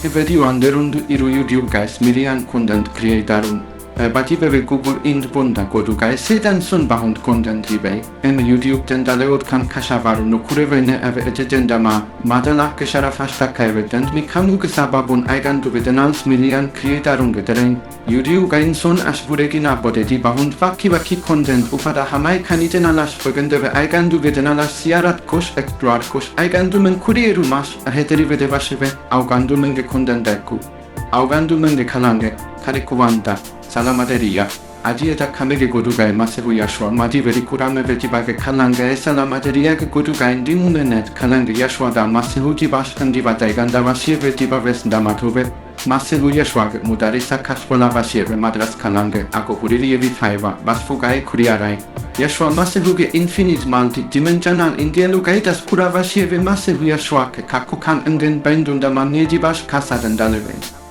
video anderund iru YouTube guys milian content creatorun. Bati bebe Google indbunda kodu guys sedan sun bahund content Dhivehi. YouTube dendaleot kan kashavaru no kurevene ave etendama madala kesharaf hashtag kaivetend mi kanu kesababun aigandu vedenals milian creatorun gederen. YouTube gain son ashburegina bodeti bahund vaki content upada hamai kanitenalash folgendeve aigandu vedenalash siarat kosh extra kosh aigandu men kurieru mas aheteri vedevasheve augandu menge content deku. Augandu menge kalange karikuwanda Salamaderia. Adieta kamege godugai maseru Yeshua Dhivehi kurame vetibage kalange salamaderia ke godugai dimunenet kalange Yeshua da maseru dibash kandivata ganda vasieve dibaves damatove maseru Yeshua mudarisa kaspola vasieve madras kalange ako huriri vitaiva basfugai kuriarai Yeshua maseru ge infinite multi-dimensional indialugai das pura vasieve maseru Yeshua ke kakukan enden bendunda manedibash kasadandaleven